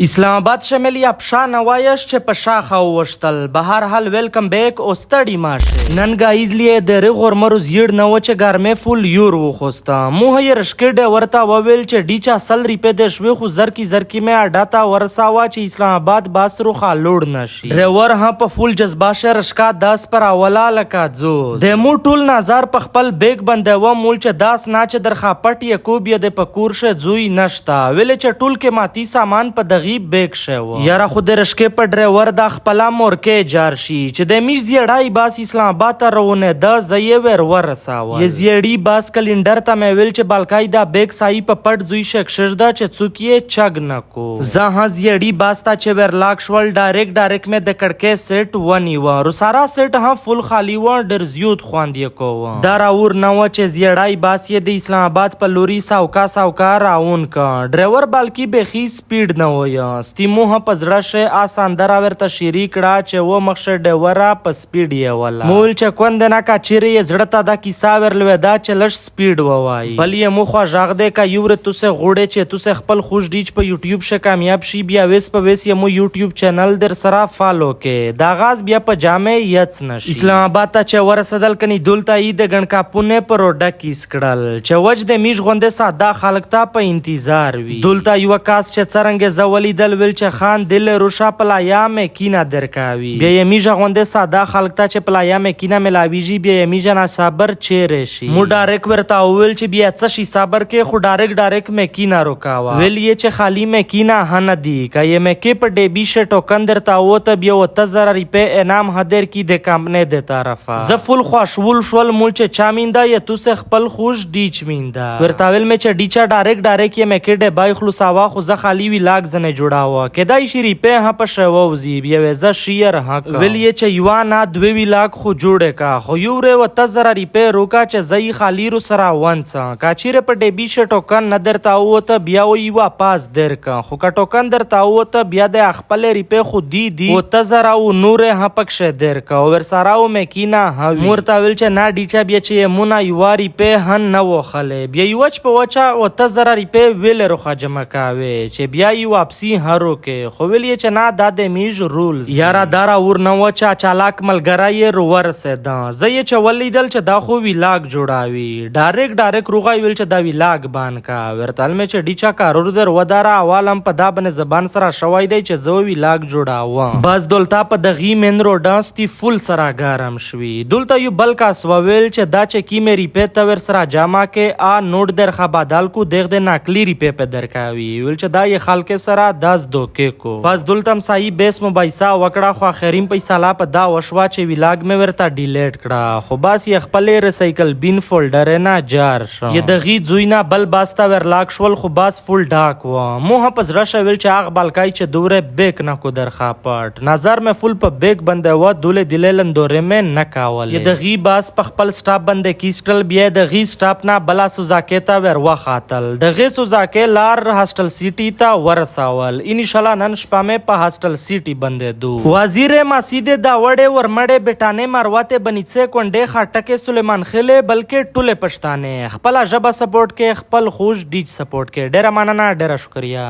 اسلام آباد شمالي افشان وایش چې په شاخه وشتل به هر حال ویلکم بیک او ستړي ماشه نن گایز لیه د رغور مرو زیړ نه و چې ګرمه فول یور و خوستا مو هي رشکډه ورتا وویل چې ډیچا سل ریپه د شوي خو زرکی مې اډاتا ورساوا چې اسلام آباد باسرو خالوړ نشي ډرایور ها په فول جذبه شه رشکا 10 پر اولا لکا زو د مو ټول نظر په خپل بیگ بندو مول چې 10 نه چې درخه پټ یکوب ی د پکور شه زوی نشتا ویل چې ټول کې ماتی سامان په غیب بیک شو یاره خود رشکې په ډرایور د خپل مورکې جار شي چې د میز زیړای باس اسلام آباد ته روونه د زیه ور ورساوه ی زیړی باس کلندر ته مې ویل چې بالکای دا بیک سای په پټ زوی شک شردا چې څوکې چګ نکو زه ها زیړی باس ته چې ور لاک شول ډایرکټ مې د کړکې سیټ ونی و رسارا سیټ ها فل خالی و ډر زیوت خواندې کو دا راور نو چې زیړای باس یې د اسلام آباد په لوري ساوکا راون کا ډرایور بالکی بخي سپیډ نه و ستیمو ها پزړه شه آساندر ورته شریک را چې و مخشه ډورا په سپیډ یې ولا مول چې کوند نه کا چیرې زړه ته د کیسا ورلوي دا چې لش سپیډ وای بل یې مو خو ژغ دې کا یور تو سه غوړې چې تو سه خپل خوش ډیچ په یوټیوب شه کامیاب شي بیا ویس په ویس یې مو یوټیوب چینل در سره فالو کې دا غاز بیا په جامع یت نشي اسلام آباد ته چې ورسدل کني دولتا ای د غنکا پونه پروډک کیس کړل چې وج د میش غونډه ساده خلک ته په انتظار وي دولتا یو کاس چې څرنګ زولې دل ویل چې خان دل روشا پلایا مې کینا درکاوي بیا یې میژه غونډه ساده خلک ته چې پلایا مې کینا ملاویږي بیا یې میژه نا صبر چیرې شي مو ډایرک ورتا ویل چې بیا څه شي صبر کې خو ډایرک مې کینا روکاوا ویل یې چې خالی مې کینا هن دی کای مې کې په ډیبی ش ټوکن درتا و ته بیا 3000 روپے انعام هدر کی د کمپنی د طرفه زفل خوشول شول مول چې چامیندا یا تو سه خپل خوش ډیچ میندا ورتا ویل مې چې ډیچا ډایرک یې مې کې ډبای خلاصاوا خو زه خالی وی لاګ زنه جوړاوه کدای شي ریپه ها په شووزی بیا وزه شیر حق ویل چې یوانا 2 لاک خو جوړه کا خو یو ر و 1000 ریپه روکا چې زئی خالی رو سرا ونسا کاچیره په ډیبی ش ټوکن ندر تاو ته بیا وی واپس درکا خو کا ټوکن در تاو ته بیا د خپل ریپه خو دی و 1000 او نور ها پکشه درکا ور سراو مکینا ها مورتا ویل چې نا ډیچا بیا چې مونږه یو ریپه هن نو خله بیا یوچ په وچا و 1000 ریپه ویل روخه جمع کاوي چې بیا یو واپسی هرو کې خو ویل چې نه د میج رولز یارا دارا ور نو چا چالاک ملګرای رور سدا زې چې ولیدل چې دا خو ویلاګ جوړاوي ډایرک روغای ویل چې دا ویلاګ بان کا ورتل مې چې ډیچا کارور در ودارا عوالم په دا بن زبان سره شوای دی چې زو ویلاګ جوړاو بس دولتا په دغی من رو ډانستی فل سره ګارم شوي دولتا یو بلکا سوویل چې دا چې کی مې ریپه تور سره جامع کې ا نوٹ در خبادال کو دغ د نقلی ریپه په درکاوي ویل چې دا یې خلک سره 10 دوکې کو بس دولتم سای بیس موبایسا وکړه خو اخرین پیسې لا په دا وشوا چې ویلاګ مې ورته ډیلیټ کړه خو بس یې خپل ریسایکل بین فولډر نه جار شو یې دغی زوینا بل باستا ور لاک شول خو باس فول ډاک و موه پس رشه ویل چې اغ بالکای چې دوره بیک نه کو درخه پټ نظر مې فول په بیک بنده و دوله دلیلن دوره مې نه کاول یې دغی باس په خپل سټاپ بنده کیسټل بیا دغی سټاپ نه بلا سوزاکې تا ور وخاتل دغه سوزاکې لار هاستل سیټی تا ورساول ان شاء الله نن شپه مې په هاستل سیټی بنده دو وزیر مسجد دا وړې ورمړې بټانه مروته بنیڅه کونډه خټکه سلیمان خله بلکې ټوله پښتانه خپل ژبه سپورټ کې خپل خوش ډیج سپورټ کې ډیر مننه ډیر شکریا